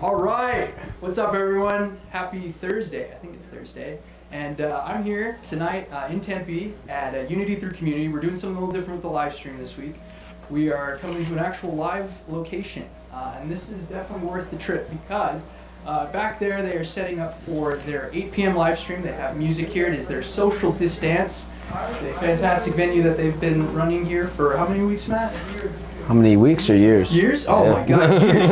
All right, what's up everyone? Happy Thursday, I think it's Thursday. And I'm here tonight in Tempe at Unity Through Community. We're doing something a little different with the live stream this week. We are coming to an actual live location. And this is definitely worth the trip because back there they are setting up for their 8 p.m. live stream. They have music here. It is their social DisDance. It's a fantastic venue that they've been running here for how many weeks, Matt? How many weeks or years? Years? Oh yeah. My God, years.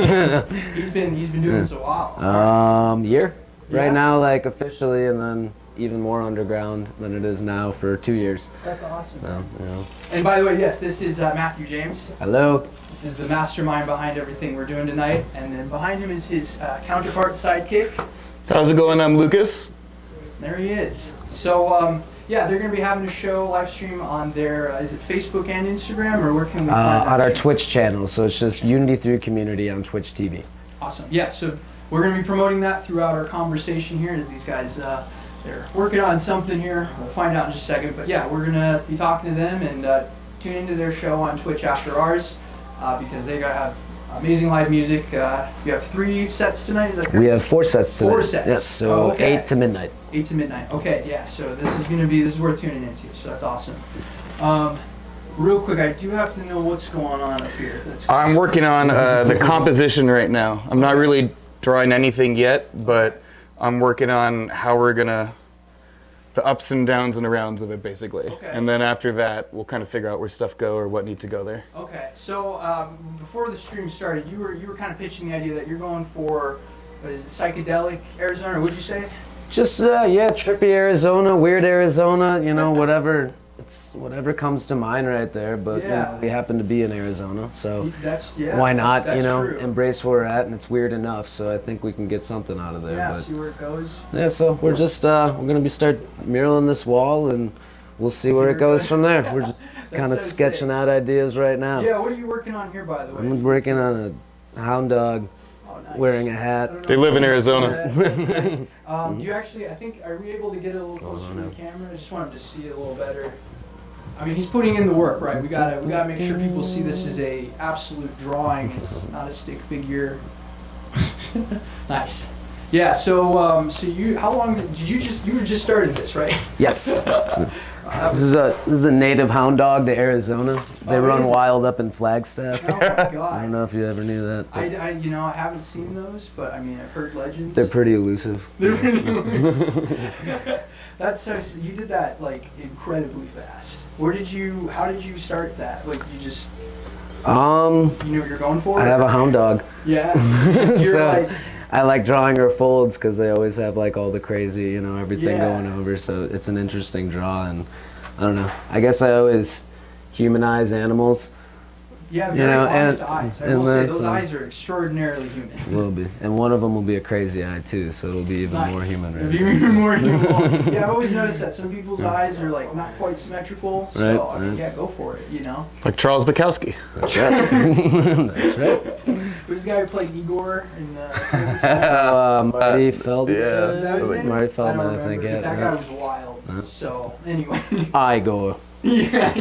He's been doing this a while. Year. Yeah. Right now, like officially, and then even more underground than it is now for 2 years. That's awesome. Yeah. And by the way, yes, this is Matthew James. Hello. This is the mastermind behind everything we're doing tonight. And then behind him is his counterpart sidekick. How's it going? I'm Lucas. There he is. So, yeah, they're going to be having a show live stream on their, is it Facebook and Instagram, or where can we find that? On our stream? Twitch channel, so it's just Unity Through Community on Twitch TV. Awesome. Yeah, so we're going to be promoting that throughout our conversation here as these guys, they're working on something here. We'll find out in just a second. But yeah, we're going to be talking to them and tune into their show on Twitch after ours because they have amazing live music. You have 3 sets tonight, is that correct? We have 4 sets tonight. 4 sets. Yes, so okay. 8 to midnight. 8 to midnight. Okay, yeah. So this is worth tuning into. So that's awesome. Real quick, I do have to know what's going on up here. I'm working on the composition right now. I'm not really drawing anything yet, but I'm working on how we're gonna, the ups and downs and arounds of it basically. Okay. And then after that, we'll kind of figure out where stuff go or what needs to go there. Okay. So before the stream started, you were kind of pitching the idea that you're going for, what is it, psychedelic Arizona? Or what'd you say? Just yeah, trippy Arizona, weird Arizona, you know, whatever. It's whatever comes to mind right there, but you know, we happen to be in Arizona, so why not, that's you know, true. embrace where we're at, and it's weird enough, so I think we can get something out of there. Yeah, but see where it goes. yeah, so we're just we're gonna start muraling this wall, and we'll see where it goes from there. We're just kind of so sketching sick. out ideas right now. Yeah, what are you working on here, by the way? I'm working on a hound dog Nice. wearing a hat. They live in Arizona. That's nice. Do you actually, I think, are we able to get a little closer to the camera? I just wanted to see it a little better. I mean, he's putting in the work, right? We gotta make sure people see this is a absolute drawing. It's not a stick figure. Nice. Yeah. So, you, how long did you just started this, right? Yes. This is a native hound dog to Arizona. They run wild up in Flagstaff. Oh my God. I don't know if you ever knew that. I I haven't seen those, but I mean, I've heard legends. They're pretty elusive. They're pretty elusive. That's so. You did that like incredibly fast. How did you start that? Like you just. You knew what you're going for? I have a hound dog. Yeah. You're So like. I like drawing her folds because they always have like all the crazy, you know, everything Yeah. going over. So it's an interesting draw, and I don't know. I guess I always humanize animals. Yeah, You very know, honest and- eyes. I and will say that's, those eyes are extraordinarily human. Will be, and one of them will be a crazy eye too, so it'll be even more human. It'll Right? be even more human. Yeah, I've always noticed that some people's eyes are like not quite symmetrical. So Right, I mean, right. yeah, go for it. You know. Like Charles Bukowski. That's right. That's right. Who's the guy who played Igor in Marty Feldman. Yeah. Is that his name? Marty Feldman, I don't I think. remember, but Yeah. that guy was wild. So anyway. Igor. Yeah.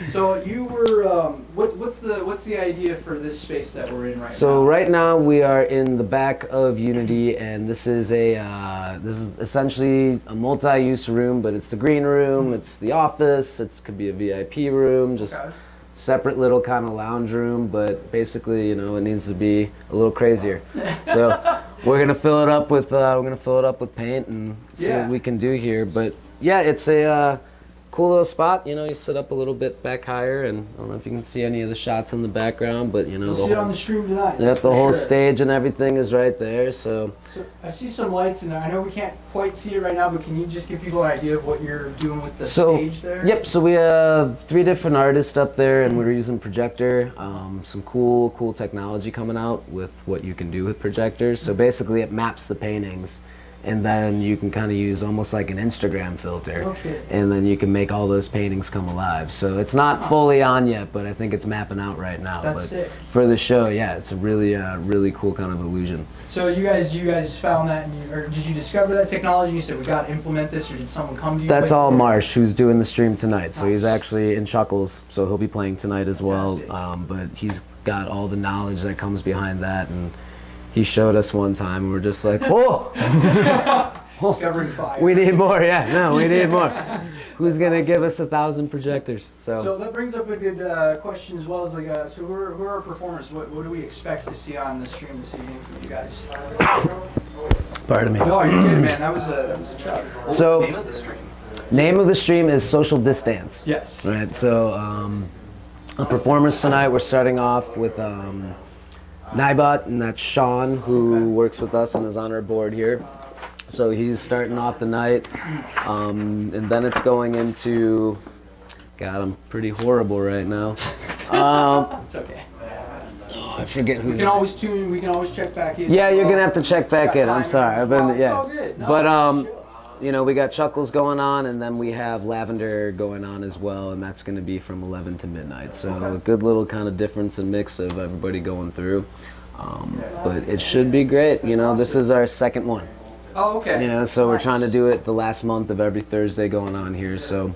So you were. What's the idea for this space that we're in right now? So right now we are in the back of Unity, and this is essentially a multi-use room, but it's the green room, it's the office, it could be a VIP room, just separate little kind of lounge room, but basically, you know, it needs to be a little crazier. So we're gonna fill it up with paint and see what we can do here. But yeah, it's a cool little spot. You know, you sit up a little bit back higher, and I don't know if you can see any of the shots in the background, but you know, We'll see it on the stream tonight. the whole stage and everything is right there. So I see some lights in there. I know we can't quite see it right now, but can you just give people an idea of what you're doing with the stage there? Yep. So we have 3 different artists up there, and we're using projector. Some cool technology coming out with what you can do with projectors. So basically, it maps the paintings. And then you can kind of use almost like an Instagram filter, and then you can make all those paintings come alive. So it's not fully on yet, but I think it's mapping out right now. That's but sick. For the show, yeah, it's a really cool kind of illusion. So you guys found that, or did you discover that technology? You said we got to implement this, or did someone come to you? That's all Marsh, who's doing the stream tonight. So Nice. he's actually in Chuckles, so he'll be playing tonight as well. Fantastic. But he's got all the knowledge that comes behind that, and he showed us one time, and we're just like, whoa! Discovering fire. We need more, yeah. No, we need more. Who's gonna give us 1,000 projectors? So that brings up a good question as well as like, so who are our performers? What do we expect to see on the stream this evening from you guys? Pardon me. No, you're kidding, man. That was a chug. So, Name of the stream? name of the stream is Social DisDance. Yes. Right. So, our performers tonight, we're starting off with Nibot, and that's Sean, who works with us and is on our board here. So he's starting off the night, and then it's going into, God, I'm pretty horrible right now. It's okay. I forget who. We can always tune. We can always check back in. Yeah, you're gonna have to check back in. I'm sorry. I've been, It's yeah. all good. No, But you know, we got Chuckles going on, and then we have Lavender going on as well, and that's gonna be from 11 to midnight. So a good little kind of difference and mix of everybody going through. But it should be great. You know, this is our second one. Oh, okay. You know, so we're Nice. trying to do it the last month of every Thursday going on here. So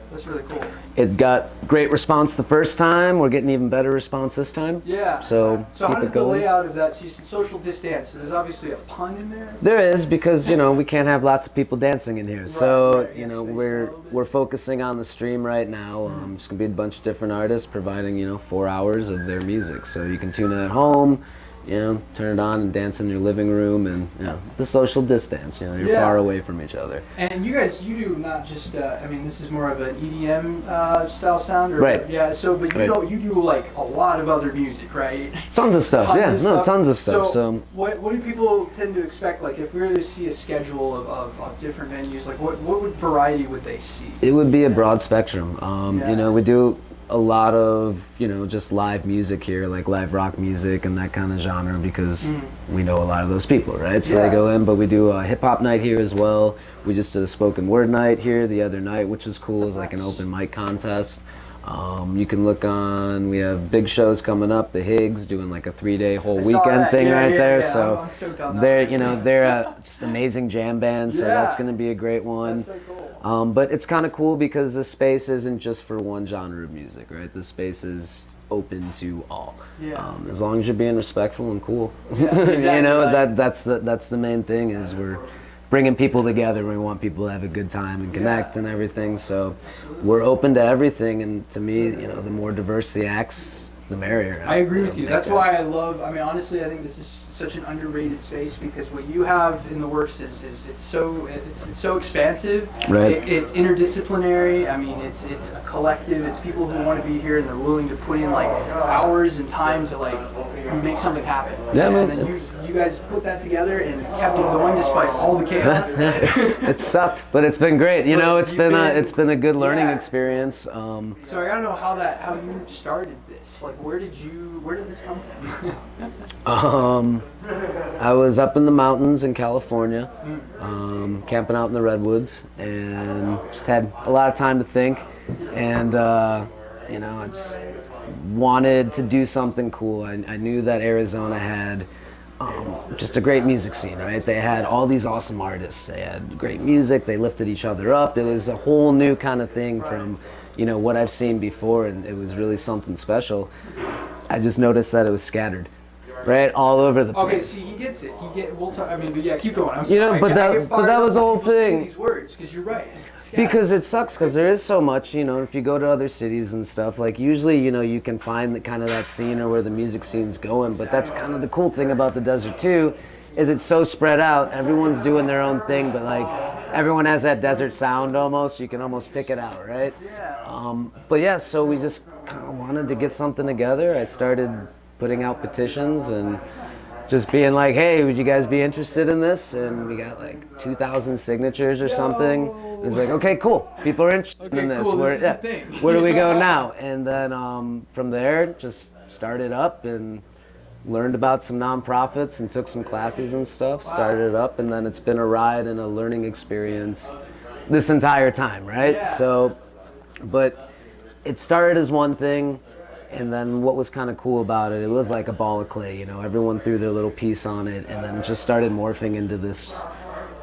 That's really cool. it got great response the first time. We're getting even better response this time. Yeah. So So how keep does it the going. layout of that? So you said social distance. So there's obviously a pun in there. There is, because you know we can't have lots of people dancing in here. So right. you know Space a we're little bit. we're focusing on the stream right now. It's gonna be a bunch of different artists providing 4 hours of their music. So you can tune in at home, turn it on and dance in your living room, and the social distance. You're Yeah. far away from each other. And you guys, you do not just. I mean, this is more of an EDM style sound, or Right. Yeah. So, but you Right. don't. You do like a lot of other music, right? Tons of stuff. Tons yeah, of no, stuff. tons of stuff. So what do people tend to expect? Like, if we were to see a schedule of different venues, like what variety would they see? it would be a broad spectrum. Yeah. We do a lot of just live music here, like live rock music and that kind of genre, because we know a lot of those people, right? So Yeah. they go in. But we do a hip hop night here as well. We just did a spoken word night here the other night, which is cool. It's like an open mic contest. You can look on. We have big shows coming up. The Higgs doing like a 3-day whole I saw weekend that. thing Yeah, right yeah, there. yeah. So I'm stoked on that, they're actually. they're a just amazing jam band. So that's Yeah. going to be a great one. That's so cool. But it's kind of cool because the space isn't just for one genre of music, right? The space is open to all. Yeah. As long as you're being respectful and cool. exactly, like- that's the main thing, is we're bringing people together. We want people to have a good time and connect and everything. So we're open to everything. And to me, the more diverse the acts, the merrier. I agree with you. That's why I love. I mean, honestly, I think this is such an underrated space, because what you have in the works is it's so expansive. Right. It's interdisciplinary. I mean, it's a collective. It's people who want to be here and they're willing to put in like hours and time to like make something happen. Yeah, man, And then it's- you guys put that together and kept it going despite all the chaos. It sucked, but it's been great. It's you've been been- it's been a good learning Yeah. experience. So I gotta know how you started this. Like, where did this come from? I was up in the mountains in California, camping out in the redwoods, and just had a lot of time to think. And I just wanted to do something cool. I knew that Arizona had just a great music scene, right? They had all these awesome artists. They had great music. They lifted each other up. It was a whole new kind of thing from what I've seen before, and it was really something special. I just noticed that it was scattered, right, all over the place. Okay, see, he gets it. We'll talk. I mean, but yeah, keep going. I'm sorry. but I that- get but fired that up was the when whole people say thing. These words, because you're right. Because it sucks, because there is so much, if you go to other cities and stuff, like usually, you can find the kind of that scene or where the music scene's going, but that's kind of the cool thing about the desert too, is it's so spread out. Everyone's doing their own thing, but like everyone has that desert sound almost. You can almost pick it out, right? But yeah, so we just kind of wanted to get something together. I started putting out petitions and just being like, hey, would you guys be interested in this? And we got like 2,000 signatures or something. It was like, okay, cool. People are interested in this. Cool. Where, This is the thing. where do we go now? And then from there, just started up and learned about some nonprofits and took some classes and stuff. Started it up, and then it's been a ride and a learning experience this entire time, right? Yeah. So, but it started as one thing. And then what was kind of cool about it, it was like a ball of clay, everyone threw their little piece on it, and then it just started morphing into this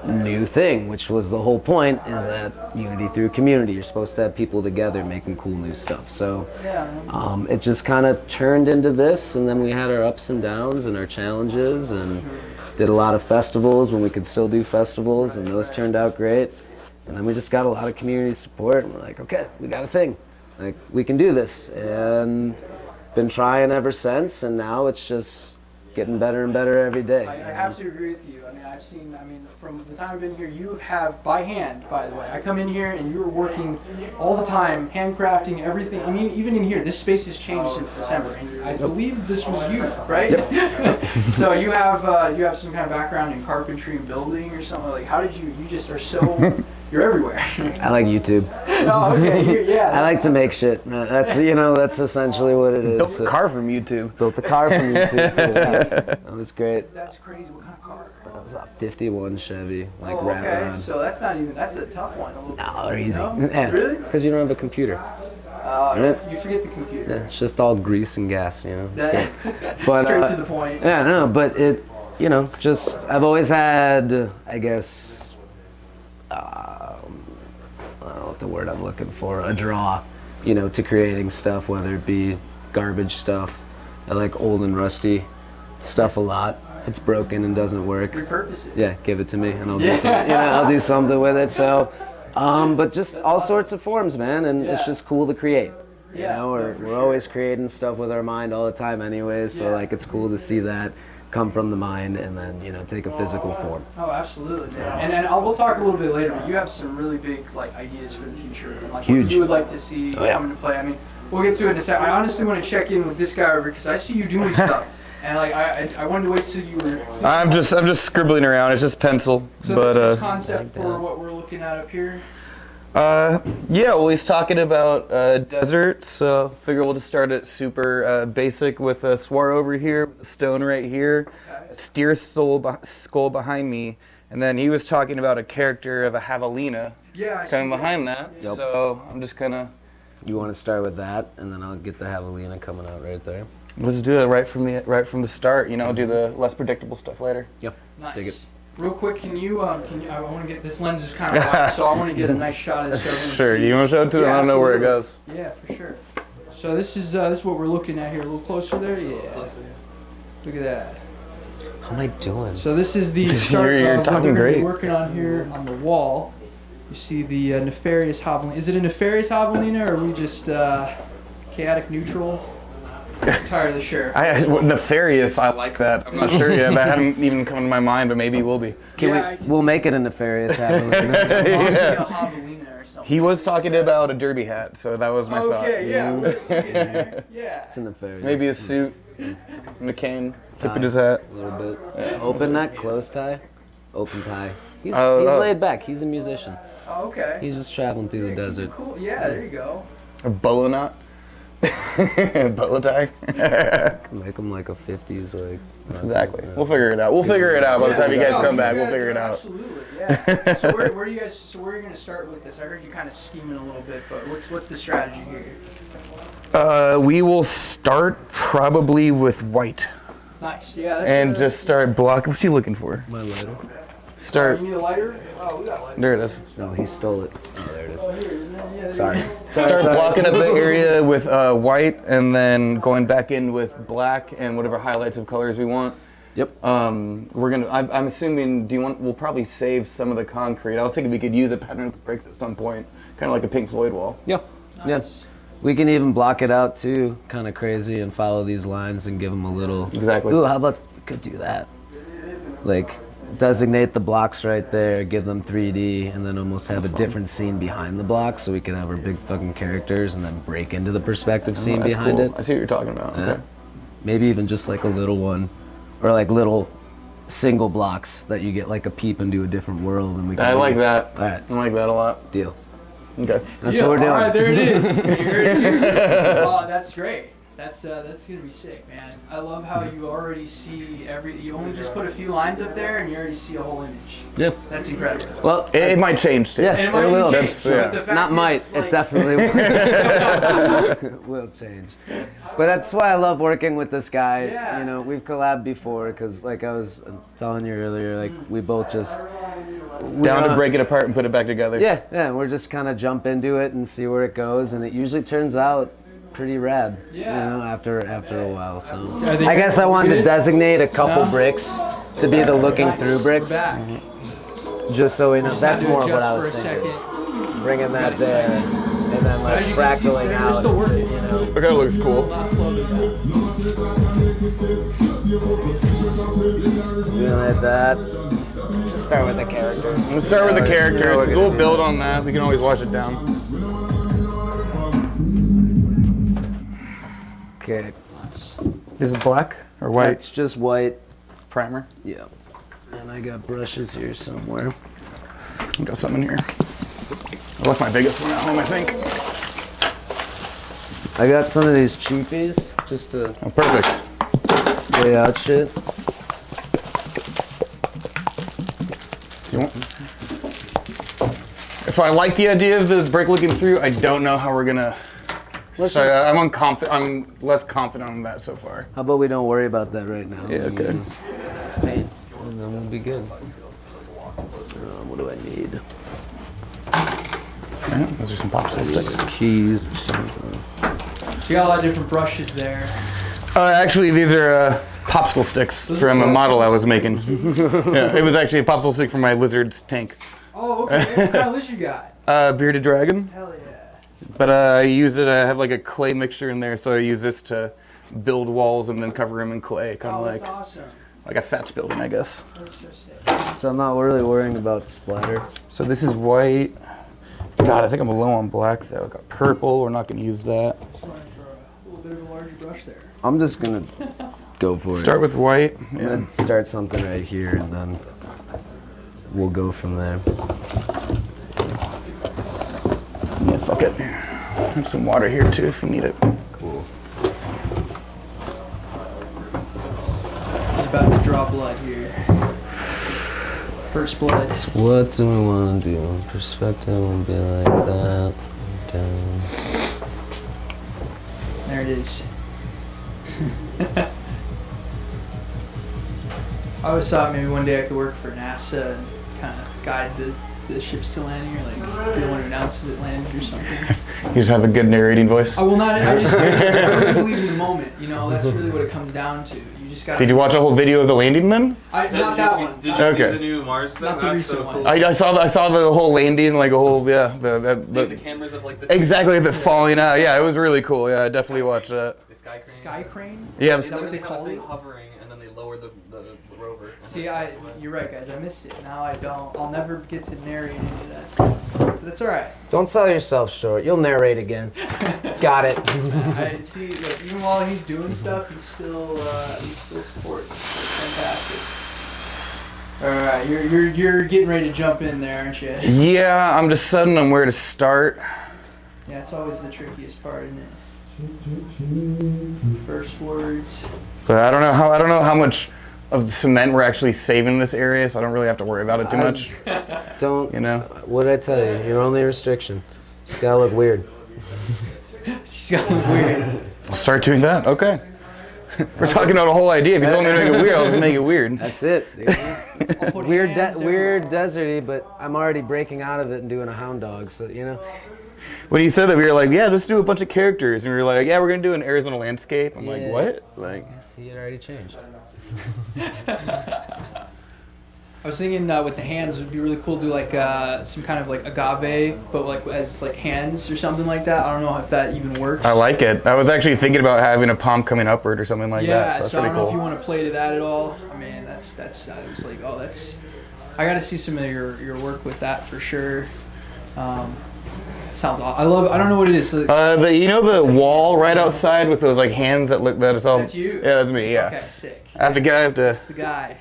new thing, which was the whole point, is that unity through community. You're supposed to have people together making cool new stuff. So it just kind of turned into this, and then we had our ups and downs and our challenges, and did a lot of festivals when we could still do festivals, and those turned out great. And then we just got a lot of community support, and we're like, okay, we got a thing. Like, we can do this. And been trying ever since, and now it's just getting better and better every day. I have to agree with you. I mean, I've seen, from the time I've been here, you have, by hand, by the way, I come in here and you're working all the time, handcrafting everything. I mean, even in here, this space has changed since December, and I believe this was you, right? Yep. So you have some kind of background in carpentry and building or something. Like, how did you just are so, you're everywhere. I like YouTube. Oh, okay, yeah. I like to make shit. That's, that's essentially what it is. Built a car from YouTube. Built a car from YouTube too. That was great. That's crazy. What kind of car? That was a 51 Chevy, like okay. around. So that's not even, that's a tough one. No, they're easy. No? Yeah. Really? Because you don't have a computer. You forget the computer. Yeah, it's just all grease and gas, But, straight to the point. Yeah, no, but it, just, I've always had, I guess, I don't know what the word I'm looking for, a draw, to creating stuff, whether it be garbage stuff. I like old and rusty stuff a lot. If it's broken and doesn't work, Repurpose it. yeah, give it to me and I'll do something, I'll do something with it. So, but just all sorts of forms, man, and it's just cool to create. We're always creating stuff with our mind all the time anyways, so like it's cool to see that come from the mind and then take a physical form. Oh, absolutely, man. And we'll talk a little bit later, but you have some really big ideas for the future, like huge. What you would like to see come into play. I mean, we'll get to it in a second. I honestly want to check in with this guy over because I see you doing stuff. And I wanted to wait till you were. I'm just scribbling around. It's just pencil. So but, this is concept for what we're looking at up here. Well, he's talking about desert, so figure we'll just start it super basic with a swar over here, with a stone right here, a steer skull behind me, and then he was talking about a character of a javelina coming behind that. Yep. So I'm just gonna. You want to start with that, and then I'll get the javelina coming out right there. Let's do it right from the start. Do the less predictable stuff later. Yep. Nice. Dig it. Real quick, can you? I want to get this lens is kind of wide, so I want to get a nice shot of this. Sure. You want to show it to them? I don't know where it goes. Yeah, for sure. So this is what we're looking at here. A little closer there. Yeah. Look at that. How am I doing? So this is the start You're of what talking we're great. working on here on the wall. You see the nefarious javelina. Is it a nefarious javelina, or are we just chaotic neutral? Entirely sure. Nefarious, I like that. I'm not sure yet. That hadn't even come to my mind, but maybe it will be. We'll make it a nefarious javelina. A javelina or something. He was talking about a derby hat, so that was my thought. Okay, yeah, we're getting there. Yeah. It's a nefarious. Maybe a suit, and a cane, tip of his hat. A little bit. Open neck, close tie, open tie. He's laid back. He's a musician. Oh, okay. He's just traveling through the desert. Cool. Yeah, there you go. A bolo knot. Bolo tie. Make him like a 50s like. Exactly. We'll figure it out. We'll figure it out by the time you guys come back. We'll figure it out. Absolutely. Yeah. So where are you guys? So where are you going to start with this? I heard you kind of scheming a little bit, but what's the strategy here? We will start probably with white. Nice. Yeah. And just start blocking. What's he looking for? My lighter. Start. You need a lighter? Oh, we got a lighter. There it is. No, he stole it. Oh, there it is. Oh, here. Yeah, Sorry. Start blocking up the area with white, and then going back in with black and whatever highlights of colors we want. Yep. We're gonna. I'm assuming. We'll probably save some of the concrete. I was thinking we could use a pattern of bricks at some point, kind of like a Pink Floyd wall. Yeah. Nice. Yeah. We can even block it out too, kind of crazy, and follow these lines and give them a little. Exactly. Ooh, how about we could do that? Like, designate the blocks right there, give them 3D, and then almost have a different scene behind the blocks, so we can have our big fucking characters, and then break into the perspective scene That's behind cool. it. I see what you're talking about. Yeah. Okay. Maybe even just like a little one, or like little single blocks that you get like a peep into a different world, and we can. I like that. All right. I like that a lot. Deal. Okay. That's what we're doing. All right, there it is. You heard it here. Oh, that's great. That's gonna be sick, man. I love how you already see you only just put a few lines up there and you already see a whole image. Yep. That's incredible. Well, It might change too. yeah, And it might it will. even change, but the fact Not is, might. like, It definitely will change. But that's why I love working with this guy. Yeah. You know, we've collabed before because, like I was telling you earlier, like we both just Down to break it apart and put it back together. Yeah. We're just kind of jump into it and see where it goes, and it usually turns out pretty rad. Yeah. You know, after a while. So Are they I guess I wanted to good? designate a couple No? bricks to be the looking Nice. through bricks, Back. just so we know. Just That's had to more what adjust I for was a thinking. second. Bringing that Got there, excited. and then like As you can see, fractaling they're out. still into, working. you know. Look how it looks cool. Not slow them down. Doing like that. Just start with the characters. Let's start with the characters, You know we're 'cause gonna we'll do build that. on that. We can always watch it down. Okay. Is it black or white? It's just white. Primer. Yeah. And I got brushes here somewhere. I got some in here. I left my biggest one at home, I think. I got some of these cheapies just to Oh, perfect. lay out shit. You want? So I like the idea of the brick looking through. I don't know how we're gonna. Let's So just- I'm less confident on that so far. How about we don't worry about that right now? Yeah, We okay. just paint, and then we'll be good. What do I need? Okay, those are some popsicle sticks. Keys. So you got a lot of different brushes there. Actually, these are popsicle sticks Those from are a model I popsicles? was making. Yeah, it was actually a popsicle stick for my lizard's tank. Oh, okay. What kind of list you got? Bearded dragon. Hell yeah. But I use it. I have like a clay mixture in there, so I use this to build walls and then cover them in clay, kind of Oh, like that's awesome. a thatch building, I guess. That's so sick. So I'm not really worrying about splatter. So this is white. God, I think I'm low on black though. I got purple. We're not going to use that. Just going for a little bit of a larger brush there. I'm just gonna go for it. Start with white. I'm Yeah. gonna start something right here, and then we'll go from there. Yeah, fuck it. Have some water here too if you need it. Cool. He's about to draw blood here. First blood. What do we want to do? Perspective will be like that. Down. There it is. I always thought maybe one day I could work for NASA and kind of guide the ships to landing, or like be the one who announces it landed or something. You just have a good narrating voice. I will not. I really believe in the moment. You know, that's really what it comes down to. You just got. Did you watch a whole video of the landing then? Not that one. Did you Okay. see the new Mars stuff? Not the That's recent so one. cool. I saw the whole landing, like a whole The cameras of like the exactly the falling out. Yeah, it was really cool. Yeah, I definitely watched that. the sky crane. Sky crane. Yeah, Is that what they have call a it? thing hovering, and then they lower the rover. See, you're right, guys. I missed it. Now I don't. I'll never get to narrate any of that stuff. But that's all right. Don't sell yourself short. You'll narrate again. Got it. I see. Like, even while he's doing stuff, he still supports. That's fantastic. All right, you're getting ready to jump in there, aren't you? Yeah, I'm deciding on where to start. Yeah, it's always the trickiest part, isn't it? First words. But I don't know how much of the cement we're actually saving in this area, so I don't really have to worry about it too much. Don't. You know. What did I tell you? Your only restriction. It's gotta look weird. She's got weird. I'll start doing that. Okay. We're talking about a whole idea. If you told me to make it weird, I'll just make it weird. That's it. Dude. I'll put weird, hands weird everywhere. deserty, but I'm already breaking out of it and doing a hound dog. So you know. When you said that, we were like, yeah, let's do a bunch of characters. And we were like, yeah, we're going to do an Arizona landscape. I'm like, Yeah. what? Like, See, it already changed. I was thinking with the hands, it would be really cool to do like some kind of like agave, but like as like hands or something like that. I don't know if that even works. I like it. I was actually thinking about having a palm coming upward or something like Yeah, that. So that's so I pretty don't know if you cool. want to play to that at all. I mean, that's I was like, oh, that's. I got to see some of your work with that for sure. It sounds awesome. I don't know what it is. Like, You know the wall right outside with those like hands that look, that it's all. That's you? Yeah, that's me, yeah. Okay, sick. I have to. That's the guy.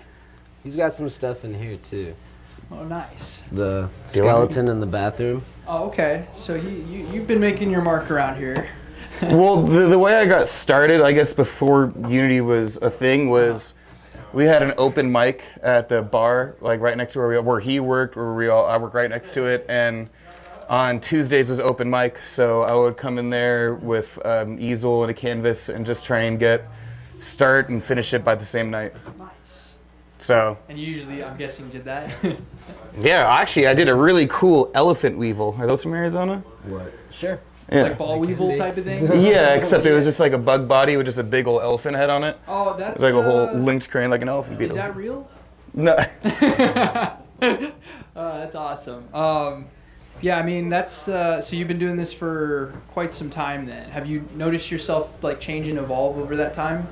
He's got some stuff in here too. Oh, nice. The Do you want skeleton in the bathroom. Oh, okay. So you've been making your mark around here. Well, the way I got started, I guess before Unity was a thing, was we had an open mic at the bar, like right next to where he worked, I work right next to it, and on Tuesdays was open mic, so I would come in there with easel and a canvas and just try and start and finish it by the same night. Nice. So. And you usually, I'm guessing, did that. Yeah, actually, I did a really cool elephant weevil. Are those from Arizona? What? Sure. Yeah. Like ball weevil type of thing? Yeah, except it was just like a bug body with just a big old elephant head on it. Oh, that's like a whole linked crane, like an elephant beetle. Is that real? No. That's awesome. Yeah, I mean, that's so you've been doing this for quite some time then. Have you noticed yourself like change and evolve over that time?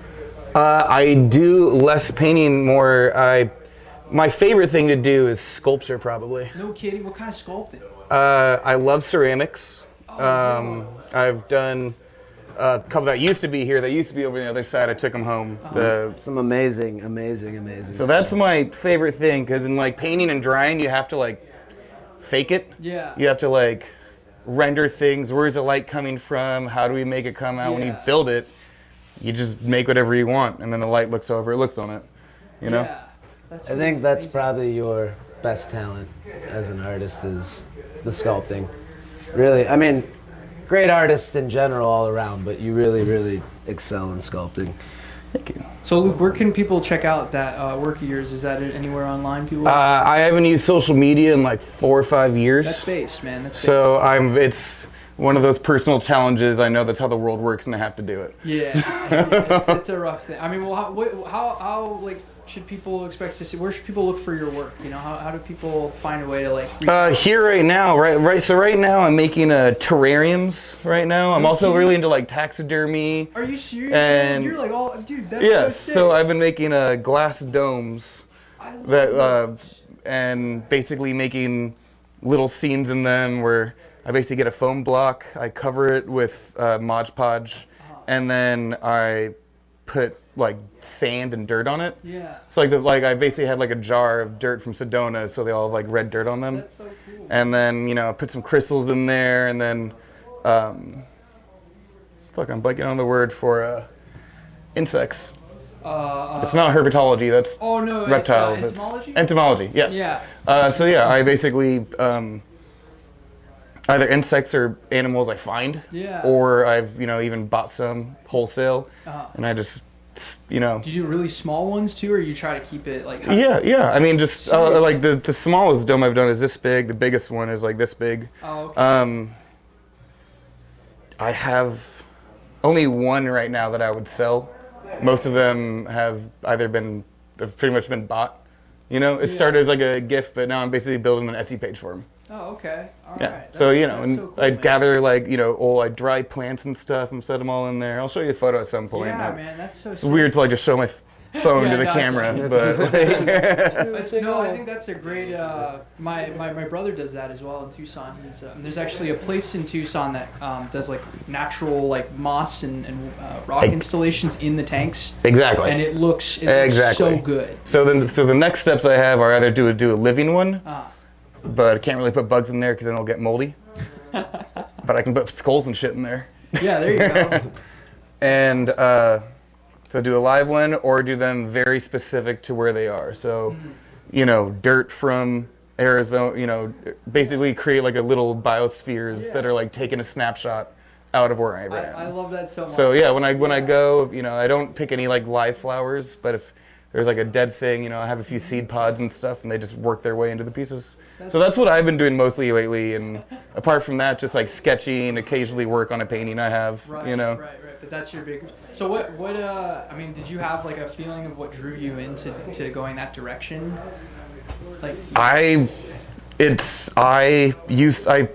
I do less painting, more. My favorite thing to do is sculpture, probably. No kidding. What kind of sculpting? I love ceramics. I've done a couple that used to be here. They used to be over on the other side. I took them home. Some amazing. So that's my favorite thing, because in like painting and drawing, you have to like fake it. Yeah. You have to like render things. Where's the light coming from? How do we make it come out? When you build it, you just make whatever you want, and then the light looks over. It looks on it. You know. Yeah. That's I think that's probably your best talent as an artist is the sculpting. Really, I mean, great artist in general all around, but you really, really excel in sculpting. Thank you. So Luke, where can people check out that work of yours? Is that anywhere online, people? I haven't used social media in like 4 or 5 years. That's based, man. That's based. So it's one of those personal challenges. I know that's how the world works, and I have to do it. Yeah, it's a rough thing. I mean, well, how like should people expect to see? Where should people look for your work? You know, how do people find a way to like? Here right now, right. So right now, I'm making terrariums. Right now, I'm also really into like taxidermy. Are you serious? And you're like, oh, dude, that's yeah. so sick. So I've been making glass domes and basically making little scenes in them where I basically get a foam block, I cover it with Mod Podge, and then I put like sand and dirt on it. Yeah. So like I basically had like a jar of dirt from Sedona, so they all have like red dirt on them. That's so cool. And then put some crystals in there, and then I'm blanking on the word for insects. It's not herpetology. That's reptiles. It's entomology. Entomology. Yes. Yeah. So yeah, I basically either insects or animals I find. Yeah. Or I've even bought some wholesale, and I just Do you do really small ones too, or you try to keep it like? Yeah. I mean, just like the smallest dome I've done is this big. The biggest one is like this big. Oh, okay. I have only one right now that I would sell. Most of them have pretty much been bought. It started as like a gift, but now I'm basically building an Etsy page for them. Oh, okay. All yeah. right. So that's so cool, I'd man. gather like I dry plants and stuff and set them all in there. I'll show you a photo at some point. Yeah, man, that's so. It's weird to like just show my phone Yeah, to the no, it's camera, okay. but like, No, I think that's a great. My brother does that as well in Tucson. There's actually a place in Tucson that does like natural like moss and rock installations in the tanks. Exactly. And it looks so good. So the next steps I have are either do a living one, but I can't really put bugs in there because then it'll get moldy. But I can put skulls and shit in there. Yeah, there you go. And so do a live one or do them very specific to where they are. So, dirt from Arizona, basically create like a little biospheres that are like taking a snapshot out of where I am. I love that so much. So yeah, when I go, I don't pick any like live flowers, but if there's like a dead thing, I have a few seed pods and stuff, and they just work their way into the pieces. So that's what I've been doing mostly lately, and apart from that, just like sketching, occasionally work on a painting I have, Right. But that's your big. So what? I mean, did you have like a feeling of what drew you into going that direction? Like. I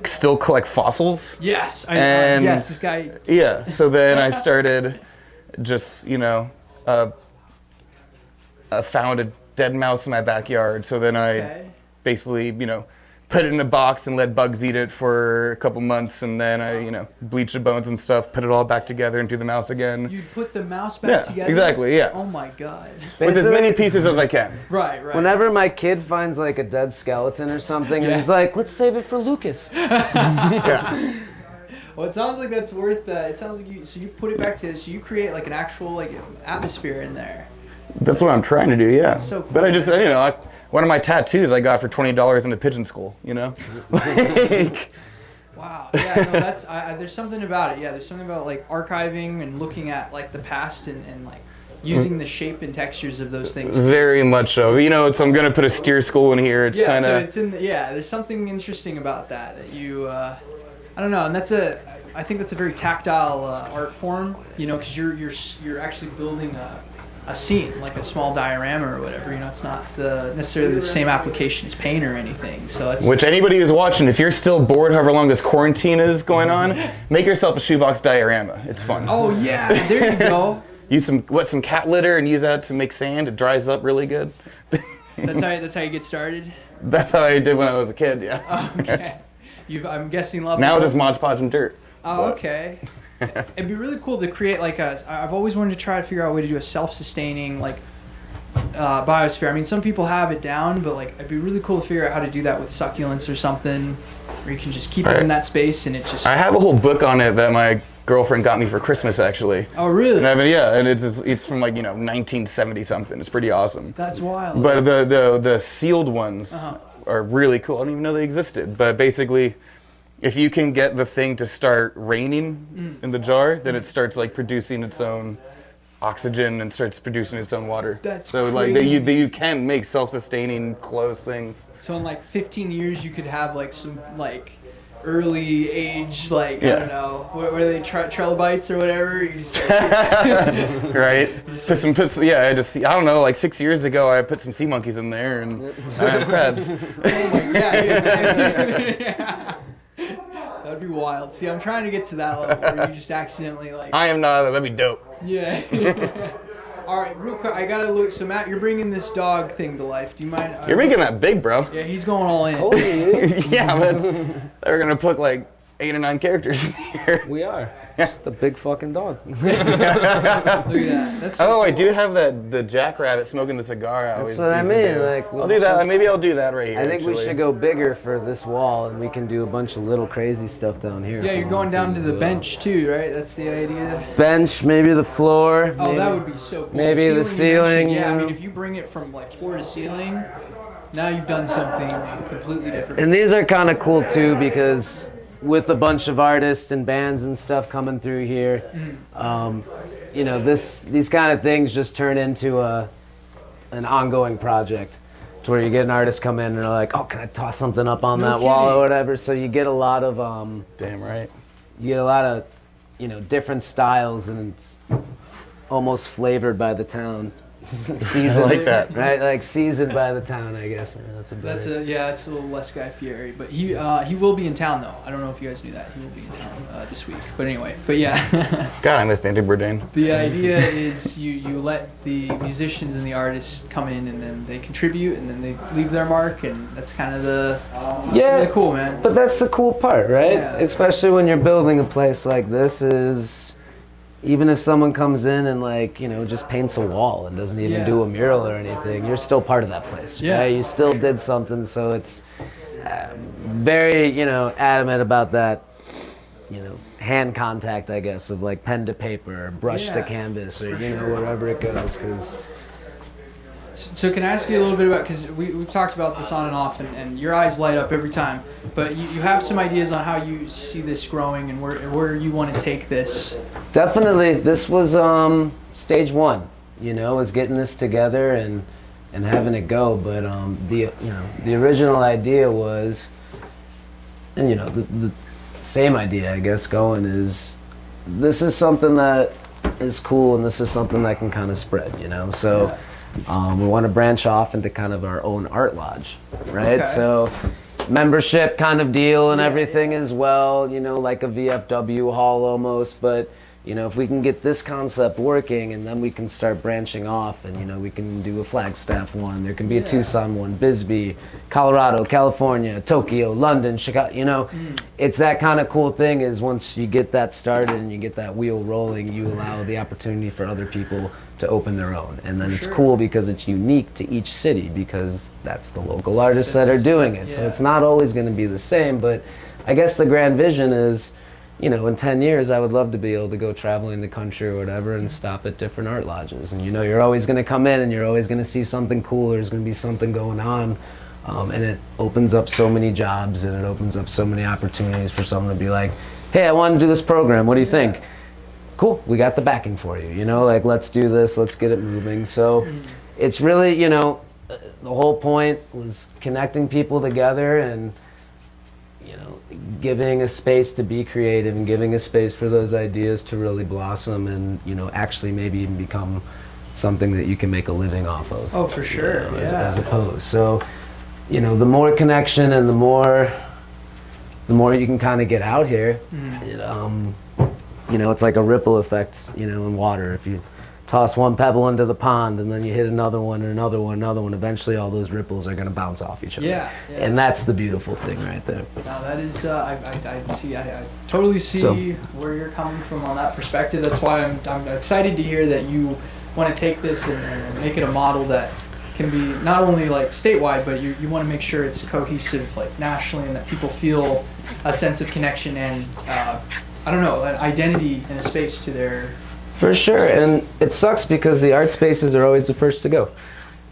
still collect fossils. Yes. And yes, this guy. Yeah. So then I started, just found a dead mouse in my backyard. So then I basically, put it in a box and let bugs eat it for a couple months, and then I, bleach the bones and stuff, put it all back together and do the mouse again. You put the mouse back together? Exactly, yeah. Oh my god. With as many pieces as I can. Right. Whenever my kid finds like a dead skeleton or something, and he's like, let's save it for Lucas. Yeah. Well, it sounds like that's worth. It sounds like you put it back to, so you create like an actual like atmosphere in there. That's what I'm trying to do, yeah. That's so cool, but I just, one of my tattoos I got for $20 in a pigeon school, Like, Wow. Yeah. No, that's. There's something about it. Yeah. There's something about like archiving and looking at like the past and like using the shape and textures of those things. Very much so. So I'm gonna put a steer school in here. It's kind of. So it's in. There's something interesting about that you. I don't know, and I think that's a very tactile art form. Because you're actually building a scene, like a small diorama or whatever. It's not necessarily the same application as paint or anything. So it's. Which anybody who's watching, if you're still bored, however long this quarantine is going on, make yourself a shoebox diorama. It's fun. Oh yeah, there you go. Use some cat litter and use that to make sand. It dries up really good. That's how you get started. That's how I did when I was a kid. Yeah. Oh, okay. I'm guessing level. Now it's just Mod Podge and dirt. Oh, okay. It'd be really cool to create like I've always wanted to try to figure out a way to do a self-sustaining like biosphere. I mean, some people have it down, but like it'd be really cool to figure out how to do that with succulents or something, where you can just keep it in that space and it just. I have a whole book on it that my girlfriend got me for Christmas actually. Oh really? And it's from like 1970 something. It's pretty awesome. That's wild. But the sealed ones are really cool. I didn't even know they existed. But basically, if you can get the thing to start raining in the jar, then it starts like producing its own oxygen and starts producing its own water. That's so crazy. like you can make self-sustaining closed things. So in like 15 years, you could have like some like early age I don't know what are they trilobites or whatever. You just, right. I don't know. Like 6 years ago, I put some sea monkeys in there and I had crabs. Oh my god! Exactly. Yeah. That'd be wild. See, I'm trying to get to that level where you just accidentally like. I am not. That'd be dope. Yeah. All right, real quick, I gotta look. So Matt, you're bringing this dog thing to life. Do you mind? You're making that big, bro. Yeah, he's going all in. Totally. Yeah, but they're gonna put like 8 or 9 characters in here. We are. Just a big fucking dog. Look at that. That's so I cool. do have the jackrabbit smoking the cigar. That's what I mean. Like, I'll do that. Maybe I'll do that right here. I think we actually. should go bigger for this wall, and we can do a bunch of little crazy stuff down here. Yeah, if we you're going want down to the as bench too, right? That's the idea. Bench, maybe the floor. Oh, maybe. that would be so cool. Maybe the you ceiling, mentioned, Yeah, I you mean, know. if you bring it from like floor to ceiling, now you've done something completely different. And these are kind of cool too because with a bunch of artists and bands and stuff coming through here, these kind of things just turn into an ongoing project, to where you get an artist come in and they're like, oh, can I toss something up on No that wall kidding. or whatever. So you get a lot of Damn right. you get a lot of different styles, and it's almost flavored by the town. Seasoned, I like that. right? Like seasoned by the town, I guess. That's a better. That's a little less Guy Fieri, but he will be in town though. I don't know if you guys knew that. He will be in town this week. But anyway, yeah. God, I missed Andy Bourdain. The idea is you let the musicians and the artists come in, and then they contribute, and then they leave their mark, and that's kind of really cool, man. But that's the cool part, right? Yeah. Especially when you're building a place like this, is even if someone comes in and just paints a wall and doesn't even do a mural or anything, you're still part of that place, right? You still did something, so it's very, adamant about that, hand contact, I guess, of like pen to paper or brush to canvas or, wherever it goes, because... So can I ask you a little bit about, because we've talked about this on and off, and your eyes light up every time, but you have some ideas on how you see this growing and where you want to take this. Definitely, this was stage one, was getting this together and having it go, but the original idea was, and the same idea, I guess, going is, this is something that is cool and this is something that can kind of spread, so... we want to branch off into kind of our own art lodge, right? Okay. So membership kind of deal and everything as well, like a VFW hall almost, but if we can get this concept working, and then we can start branching off, and we can do a Flagstaff one, there can be a Tucson one, Bisbee, Colorado, California, Tokyo, London, Chicago, it's that kind of cool thing is once you get that started and you get that wheel rolling, you allow the opportunity for other people to open their own. And then it's cool because it's unique to each city, because that's the local artists that are doing it. So it's not always going to be the same, but I guess the grand vision is, you know, in 10 years, I would love to be able to go traveling the country or whatever and stop at different art lodges. And, you know, you're always going to come in and you're always going to see something cool. There's going to be something going on. And it opens up so many jobs and it opens up so many opportunities for someone to be like, hey, I want to do this program. What do you think? Cool, we got the backing for you. You know, like, let's do this, let's get it moving. So it's really, you know, the whole point was connecting people together and, you know, giving a space to be creative and giving a space for those ideas to really blossom and, you know, actually maybe even become something that you can make a living off of. Oh, for sure. You know, as opposed. So, you know, the more connection and the more you can kind of get out here, you know, it's like a ripple effect, you know, in water. If you toss one pebble into the pond and then you hit another one and another one, another one, eventually all those ripples are going to bounce off each other. Yeah. And that's the beautiful thing right there. Now that is, I totally see where you're coming from on that perspective. That's why I'm excited to hear that you want to take this and make it a model that can be not only like statewide, but you want to make sure it's cohesive like nationally and that people feel a sense of connection and, I don't know, an identity and a space to their... For sure, and it sucks because the art spaces are always the first to go.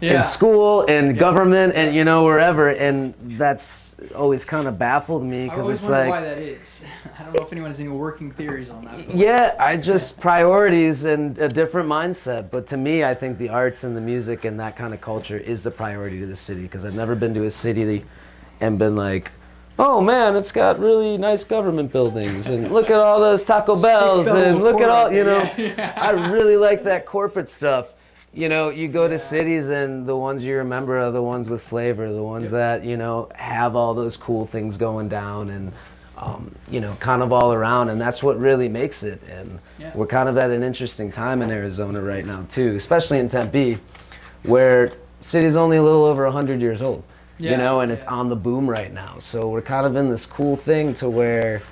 Yeah. In school and government and, you know, wherever, and that's always kind of baffled me I because always it's wonder like... why that is. I don't know if anyone has any working theories on that. But Yeah, I just priorities and a different mindset. But to me, I think the arts and the music and that kind of culture is the priority to the city because I've never been to a city and been like, oh man, it's got really nice government buildings and look at all those Taco Bells and look at all, you know, I really like that corporate stuff. You know, you go to cities and the ones you remember are the ones with flavor, the ones that, you know, have all those cool things going down and, you know, kind of all around, and that's what really makes it. And we're kind of at an interesting time in Arizona right now too, especially in Tempe, where the city's only a little over 100 years old. You know, and it's on the boom right now. So we're kind of in this cool thing to where,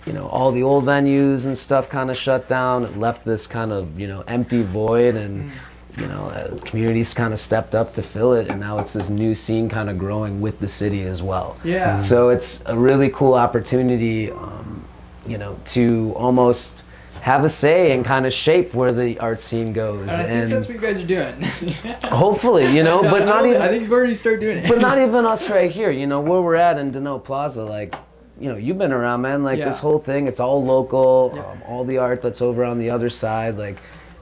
you know, all the old venues and stuff kind of shut down and left this kind of, you know, empty void and, you know, communities kind of stepped up to fill it. And now it's this new scene kind of growing with the city as well. Yeah. So it's a really cool opportunity, you know, to almost have a say and kind of shape where the art scene goes. And I think that's what you guys are doing. Hopefully, you know, but not even... I think you've already started doing it. But not even us right here, you know, where we're at in Deno Plaza, like, you know, you've been around, man, like this whole thing, it's all local, all the art that's over on the other side, like,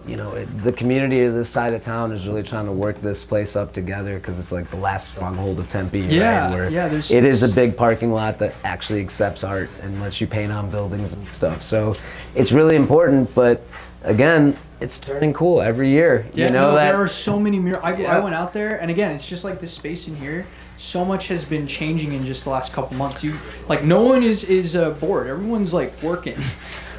you know, the community of this side of town is really trying to work this place up together because it's like the last stronghold of Tempe, right? Where it is a big parking lot that actually accepts art and lets you paint on buildings and stuff. So it's really important, but again, it's turning cool every year. Yeah, you know, there are so many murals. I went out there, and again, it's just like this space in here. So much has been changing in just the last couple months. No one is bored. Everyone's like working.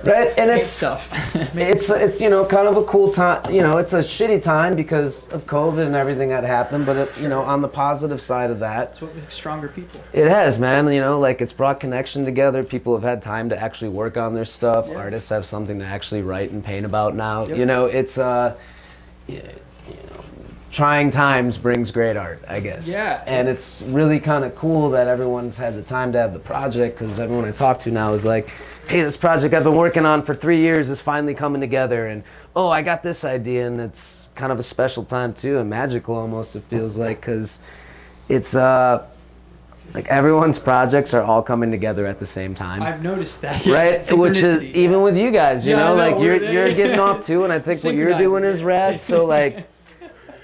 Right, and it's stuff. it's you know, kind of a cool time. You know, it's a shitty time because of COVID and everything that happened. But it, you know, on the positive side of that, it's what makes stronger people. It has, man. You know, like it's brought connection together. People have had time to actually work on their stuff. Artists have something to actually write and paint about now. You know, it's you know, trying times brings great art, I guess. Yeah. And it's really kind of cool that everyone's had the time to have the project because everyone I talk to now is like, hey, this project I've been working on for 3 years is finally coming together, and oh, I got this idea, and it's kind of a special time too, and magical almost it feels like, because it's like everyone's projects are all coming together at the same time. I've noticed that, right? Which is even with you guys, you know, like you're getting off too, and I think what you're doing is rad. So like,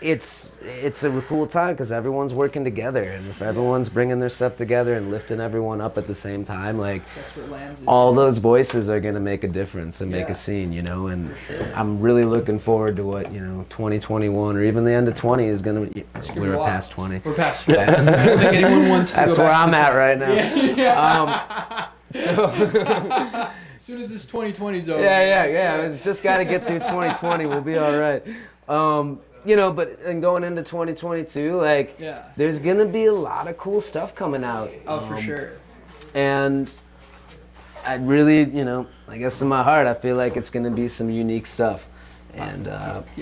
it's a cool time because everyone's working together, and if everyone's bringing their stuff together and lifting everyone up at the same time, like that's what lands all those voices are gonna make a difference and make a scene, you know. And I'm really looking forward to what, you know, 2021 or even the end of 20 is gonna. We're past 20. We're past 20. I don't think anyone wants to. That's go where back I'm to at right now. So. As soon as this 2020's over. Yeah. We just got to get through 2020. We'll be all right. You know, but and going into 2022, like, there's gonna be a lot of cool stuff coming out. Oh, for sure. And I really, you know, I guess in my heart, I feel like it's gonna be some unique stuff. And I don't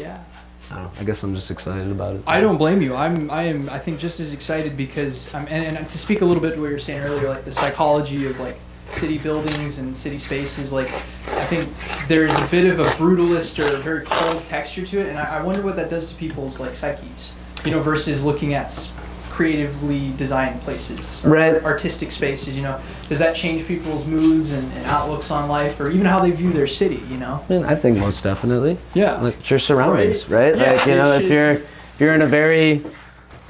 know, I guess I'm just excited about it. I don't blame you. I think just as excited because and to speak a little bit to what you were saying earlier, like the psychology of like city buildings and city spaces, like I think there's a bit of a brutalist or a very cold texture to it, and I wonder what that does to people's like psyches, you know, versus looking at creatively designed places, Right. artistic spaces, you know. Does that change people's moods and outlooks on life, or even how they view their city, you know? I mean, I think most definitely. Yeah. Like it's your surroundings, right? Yeah, Like, you it know, should- if you're in a very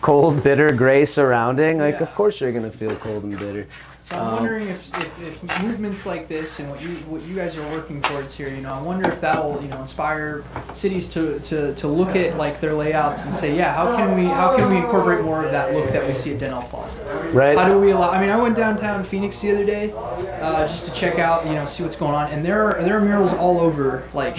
cold, bitter, gray surrounding, like Yeah. of course you're gonna feel cold and bitter. So I'm wondering if movements like this and what you guys are working towards here, you know, I wonder if that'll, you know, inspire cities to look at like their layouts and say, yeah, how can we incorporate more of that look that we see at Denell Plaza? Right. How do we allow? I mean, I went downtown Phoenix the other day, just to check out, you know, see what's going on, and there are murals all over. Like,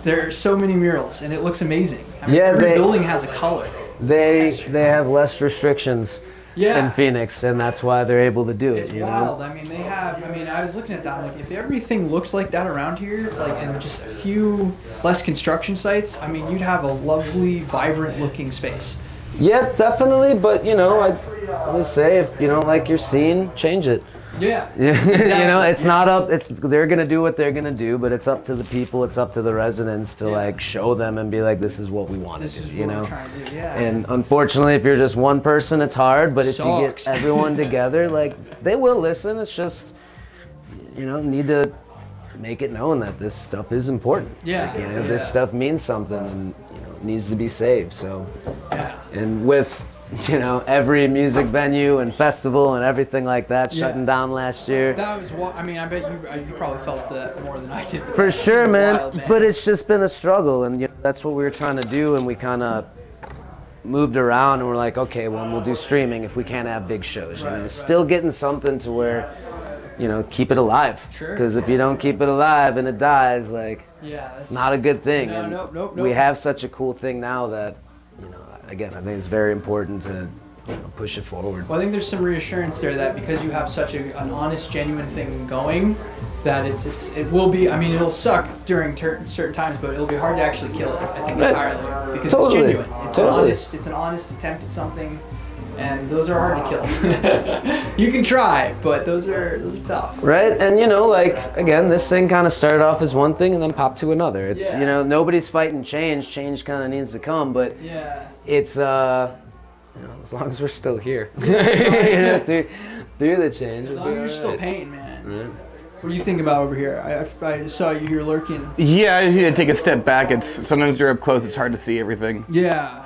there are so many murals, and it looks amazing. I mean, Yeah, every building has a color. They have less restrictions Yeah. in Phoenix, and that's why they're able to do it. It's you wild. know? I mean, I was looking at that. I'm like, if everything looked like that around here, like, and just a few less construction sites, I mean, you'd have a lovely, vibrant-looking space. Yeah, definitely. But you know, I always say if you don't like your scene, change it. Yeah. You know, it's Yeah. not up. They're gonna do what they're gonna do, but it's up to the people. It's up to the residents to Yeah. like show them and be like, this is what we want This to is do. what You we're know. trying to do. Yeah. And unfortunately, if you're just one person, it's hard. But if you Sucks. get everyone together, like they will listen. It's just, you know, need to make it known that this stuff is important. Yeah. Like, you know, Yeah. this stuff means something, and you know, it needs to be saved. So, Yeah. and with, you know, every music venue and festival and everything like that Yeah. shutting down last year. That was what I mean. I bet you probably felt that more than I did. For sure, man. Wild, But it's just been a struggle, and you know, that's what we were trying to do, and we kind of moved around, and we're like, okay, well, we'll do streaming if we can't have big shows. You know, Right. still getting something to where, you know, keep it alive. Sure. Because if you don't keep it alive and it dies, like, Yeah. That's it's not a good thing. No, And nope. we have such a cool thing now that, you know, again, I think it's very important to, you know, push it forward. Well, I think there's some reassurance there that because you have such an honest, genuine thing going, that it will be. I mean, it'll suck during certain times, but it'll be hard to actually kill it. I think Right. entirely because Totally. it's genuine. It's Totally. It's an honest attempt at something, and those are hard to kill. You can try, but those are tough. Right, and you know, like again, this thing kind of started off as one thing and then popped to another. It's Yeah. you know, nobody's fighting change. Change kind of needs to come, but Yeah. it's you know, as long as we're still here, you know, through the change. As it'll long be as you're still alright. paying, man. What do you think about over here? I saw you here lurking. Yeah, I just need to take a step back. It's sometimes you're up close. It's hard to see everything. Yeah.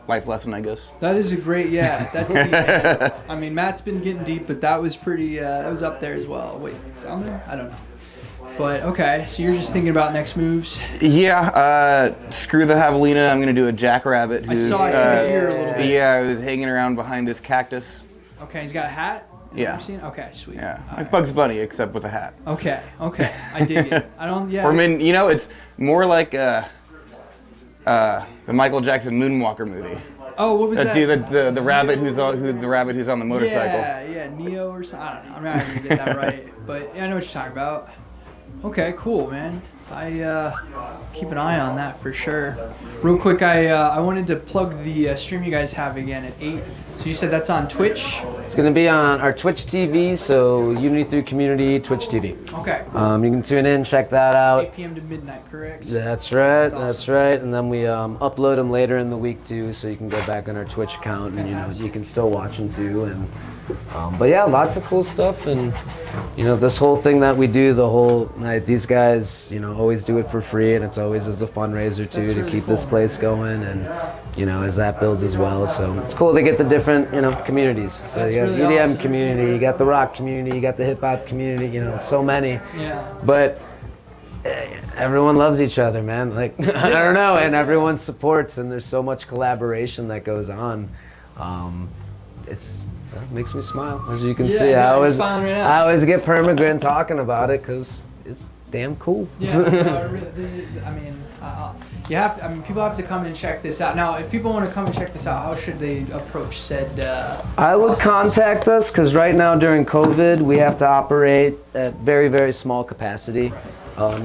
Life lesson, I guess. That is a great, yeah, that's deep, man. I mean, Matt's been getting deep, but that was pretty, that was up there as well. Wait, down there? I don't know. But, okay, so you're just thinking about next moves? Yeah, screw the javelina. I'm gonna do a jackrabbit. I saw his ear a little bit. Yeah, who's hanging around behind this cactus. Okay, he's got a hat? Is that Yeah. what I'm seeing? Okay, sweet. Yeah, All like right. Bugs Bunny, except with a hat. Okay, I dig it. I don't, yeah. Or I mean, you know, it's more like the Michael Jackson Moonwalker movie. Oh, what was that? Dude, the rabbit who's on the motorcycle. Yeah, Neo or something. I don't know. I'm not even gonna get that right. But yeah, I know what you're talking about. Okay, cool, man. I keep an eye on that for sure. Real quick, I wanted to plug the stream you guys have again at 8. So you said that's on Twitch? It's gonna be on our Twitch TV, so Unity Through Community Twitch TV. Okay. You can tune in, check that out. 8 p.m. to midnight, correct? That's right. That's awesome. That's right. And then we upload them later in the week too, so you can go back on our Twitch account and you know Fantastic. you can still watch them too. And but yeah, lots of cool stuff. And you know this whole thing that we do the whole night. These guys, you know, always do it for free, and it's always as a fundraiser too That's to really keep this cool. place going. And you know as that builds as well. So it's cool to get the different communities. So That's you got really EDM awesome. community, you got the rock community, you got the hip hop community. You know, so many. Yeah. But everyone loves each other, man. Like I don't know, and everyone supports, and there's so much collaboration that goes on. It makes me smile, as you can Yeah, see. yeah, I you're always, smiling right now. I always get permagrin talking about it because it's damn cool. Yeah, no, really, this is, I mean, you have. I mean, people have to come and check this out. Now, if people want to come and check this out, how should they approach said? I would process? contact us because right now during COVID we have to operate at very, very small capacity.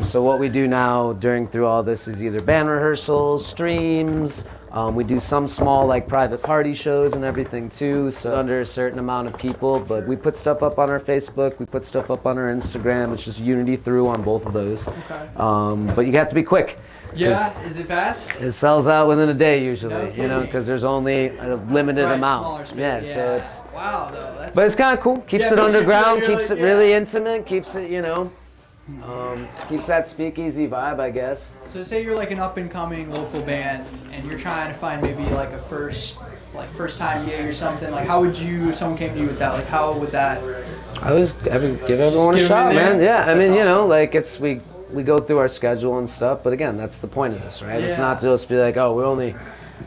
So what we do now through all this is either band rehearsals, streams, We do some small like private party shows and everything too, so under a certain amount of people. But we put stuff up on our Facebook, we put stuff up on our Instagram. It's just Unity Through on both of those. Okay. But you have to be quick. Yeah, is it fast? It sells out within a day usually, No you know, kidding. because there's only a limited Right, amount. smaller space. Yeah, so it's. Wow, though. That's. But it's kind of cool. Keeps Yeah, it makes you underground, feel keeps like- it really yeah. intimate, keeps it, you know, keeps that speakeasy vibe, I guess. So say you're like an up and coming local band, and you're trying to find maybe like a first time gig or something. Like, how would you, if someone came to you with that, like, how would that? I was give everyone a give 'em shot, in there? man. Yeah, I That's mean, you know, awesome. like we go through our schedule and stuff, but again, that's the point of this, right? It's Yeah. not just be like, oh, we're only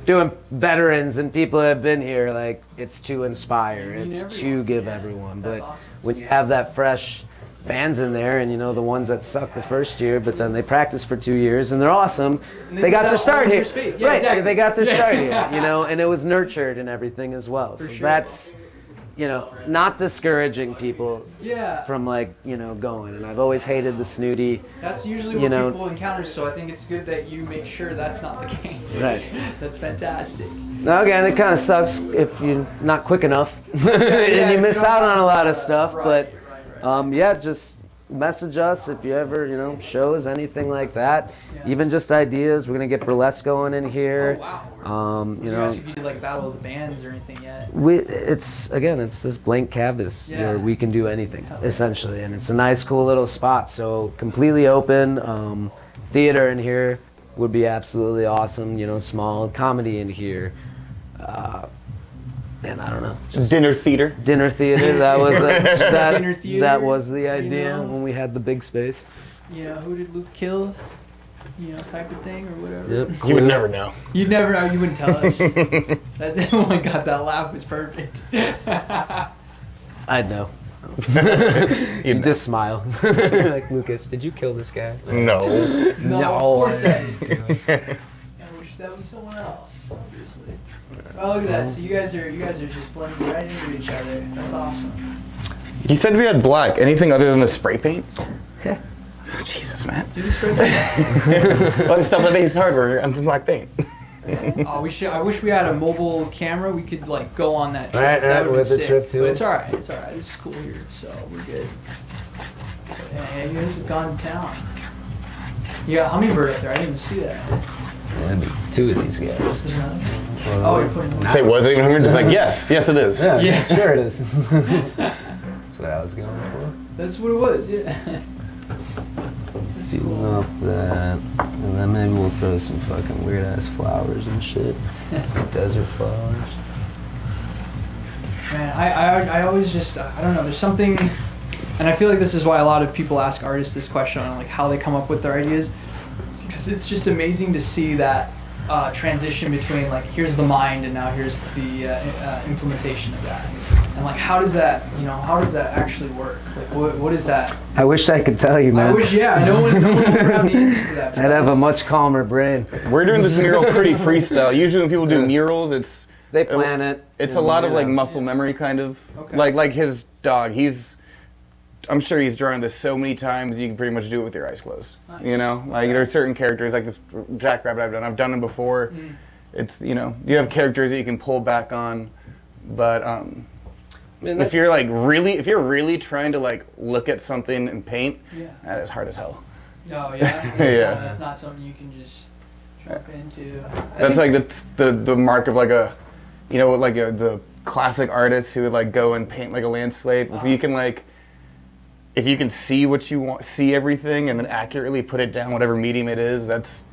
doing veterans and people that have been here. Like, it's to inspire, You need it's to everyone. give Yeah, everyone. that's But awesome. when you have that fresh bands in there, and you know the ones that suck the first year, but then they practice for 2 years and they're awesome. And They got get their that start all in here, your space. Yeah, right? exactly. They got their Yeah. start here, you know, and it was nurtured and everything as well. So sure. that's, you know, not discouraging people Yeah. from like, you know, going. And I've always hated the snooty. That's usually you what know- people encounter. So I think it's good that you make sure that's not the case. Right. That's fantastic. Now again, it kind of sucks if you're not quick enough yeah, and if you you miss don't out on have a lot of that, stuff. right, But yeah, just message us if you ever, you know, shows anything like that. Yeah. Even just ideas. We're gonna get burlesque going in here. Oh wow. You You know, asked if you did like Battle of the Bands or anything yet. it's this blank canvas Yeah. where we can do anything Hell yeah. essentially, and it's a nice, cool little spot. So completely open. Theater in here would be absolutely awesome. You know, small comedy in here. And I don't know. Dinner theater. Dinner theater. That was Dinner theater, that was the you idea know? when we had the big space. You know, who did Luke kill? You know, type of thing or whatever. Yep. You would never know. You'd never know. You wouldn't tell us. That's, oh my god, that laugh was perfect. I'd know. You'd You know. just smile. Like, Lucas, did you kill this guy? No. No, No, of course I I did. I wish that was someone else, obviously. Oh, look at that. So you guys are just blending right into each other. That's awesome. You said we had black. Anything other than the spray paint? Yeah. Jesus, man. Do the spray paint. What is stuff at Ace Hardware and some black paint? Oh, we should. I wish we had a mobile camera. We could like go on that trip. Right, That would be with the sick. trip, too. But it's all right. It's all right. This is cool here, so we're good. Yeah, you guys have gone to town. You got hummingbird up there. I didn't even see that. That'd be two of these guys. There's another. Oh, you're putting them. Say, was it even him? Just like, yes, yes, it is. Yeah, Yeah. sure it is. That's what I was going for. That's what it was. Yeah. That's Season cool. off that, and then maybe we'll throw some fucking weird ass flowers and shit. Some desert flowers. Man, I always just, I don't know, there's something, and I feel like this is why a lot of people ask artists this question on like how they come up with their ideas, because it's just amazing to see that transition between like here's the mind and now here's the implementation of that, and like how does that, you know, how does that actually work? Like what is that? I wish I could tell you, man. I wish, yeah, no one will ever have the answer for that. but I'd have a that's- much calmer brain. We're doing this mural pretty freestyle. Usually when people do murals, it's They plan it. it's a and, lot of you like know. muscle memory kind of. Okay. Like his dog. I'm sure he's drawn this so many times you can pretty much do it with your eyes closed. Nice. You know, like there's certain characters like this Jackrabbit I've done them before. Mm. It's, you know, you have characters that you can pull back on, but Man, if you're like really trying to like look at something and paint, Yeah. that is hard as hell. Oh yeah. Yeah. That's not something you can just jump into. That's like the mark of like a, you know, like the classic artists who would like go and paint like a landscape. If you can like, if you can see what you want, see everything, and then accurately put it down, whatever medium it is, that's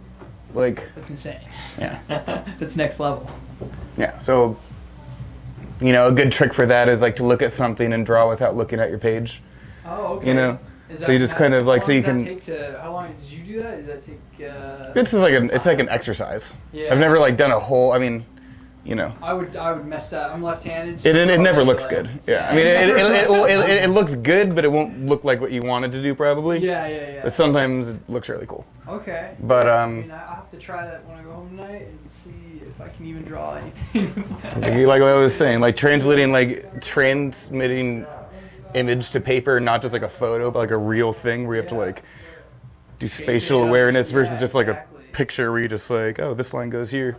like, That's insane. yeah, That's next level. yeah. So, you know, a good trick for that is like to look at something and draw without looking at your page. Oh, okay. You know, Is so you just kind of like, so you can. How long did you do that? Does that take? It's just like it's like an exercise. Yeah. I've never like done a whole. I mean, you know. I would mess that. I'm left-handed. So It it's never probably looks like- good. Yeah, I mean, it looks good, but it won't look like what you wanted to do probably. Yeah. But sometimes it looks really cool. Okay. But, I mean, I'll have to try that when I go home tonight and see if I can even draw anything. Like what I was saying, like transmitting image to paper, not just like a photo, but like a real thing where you have to like do spatial it up, awareness yeah, versus just like exactly. a picture where you just like, oh, this line goes here.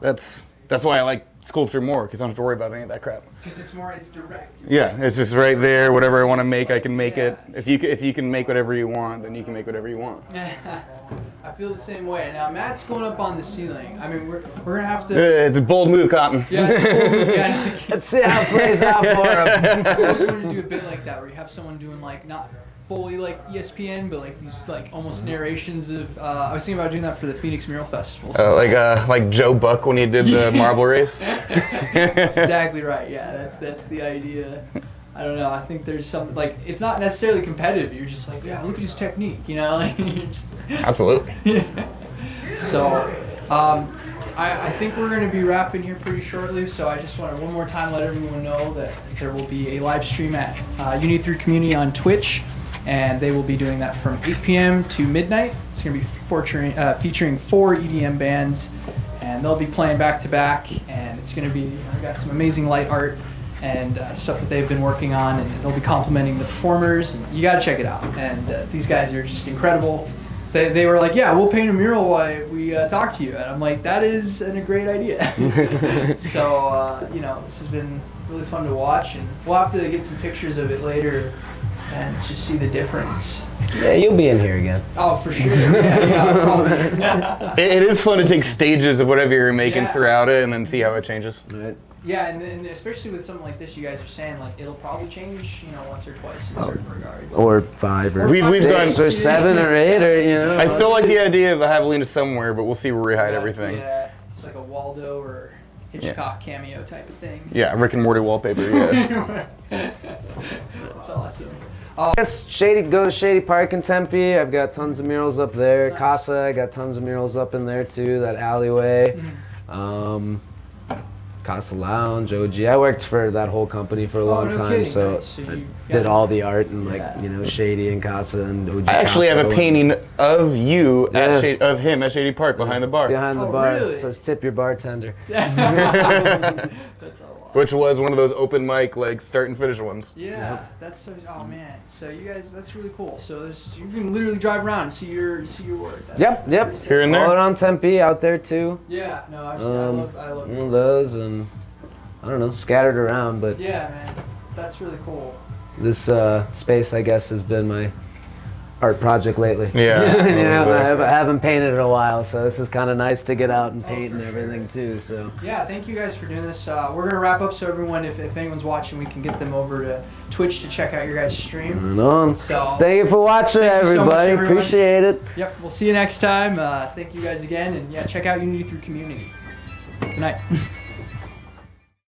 That's why I like sculpture more, because I don't have to worry about any of that crap. Because it's direct. Yeah, it's just right there. Whatever I want to make, I can make it. If you can make whatever you want, then you can make whatever you want. I feel the same way. Now Matt's going up on the ceiling. I mean, we're gonna have to. It's a bold move, Cotton. Yeah, it's cool. Yeah, Let's see how it plays out for him. I always wanted to do a bit like that, where you have someone doing like not fully like ESPN, but like these like almost narrations of. I was thinking about doing that for the Phoenix Mural Festival. Like Joe Buck when he did the marble race. That's exactly right. Yeah, that's the idea. I don't know. I think there's some like it's not necessarily competitive. You're just like, yeah, look at his technique. You know. Like, Absolutely. So, I think we're going to be wrapping here pretty shortly. So I just want to one more time let everyone know that there will be a live stream at Unity Through Community on Twitch. And they will be doing that from 8 p.m. to midnight. It's going to be featuring 4 EDM bands, and they'll be playing back to back. And it's going to be got some amazing light art and stuff that they've been working on, and they'll be complimenting the performers. And you got to check it out. And these guys are just incredible. They were like, yeah, we'll paint a mural while we talk to you, and I'm like, that is a great idea. So this has been really fun to watch, and we'll have to get some pictures of it later. And just see the difference. Yeah, you'll be in here again. Oh, for sure. Yeah, probably. It is fun to take stages of whatever you're making throughout it and then see how it changes. Right. Yeah, and especially with something like this, you guys are saying like it'll probably change, once or twice in certain regards. Or 5 or We've 6 done or 7 or 8 or I still like the idea of having Lena somewhere, but we'll see where we hide everything. Yeah, it's like a Waldo or Hitchcock cameo type of thing. Yeah, Rick and Morty wallpaper. Yeah. That's awesome. Yes, go to Shady Park in Tempe. I've got tons of murals up there. Nice. Casa, I got tons of murals up in there too. That alleyway. Casa Lounge, OG. I worked for that whole company for a long time, kidding. so Nice. So I you did got- all the art and Shady and Casa and OG. I actually have a Capo painting of you Yeah. of him at Shady Park behind the bar, behind the Oh, bar. really? It says tip your bartender. That's a lot. which was one of those open mic start and finish ones. Yeah, that's so. Oh man, so you guys, that's really cool. So you can literally drive around and see your work. Yep. pretty sick. Here and there. All around Tempe, out there too. Yeah, no, I love. One of those, and I don't know, scattered around, but Yeah, man, that's really cool. this space, I guess, has been my art project lately. Yeah. I haven't painted in a while, so this is kind of nice to get out and paint and everything too. So Yeah, thank you guys for doing this. We're gonna wrap up, so everyone, if anyone's watching, we can get them over to Twitch to check out your guys' stream. right on. So Thank you for watching, Thank you so much, everybody. everyone. Appreciate it. yep, we'll see you next time. Thank you guys again, and yeah, check out Unity Through Community. Good night.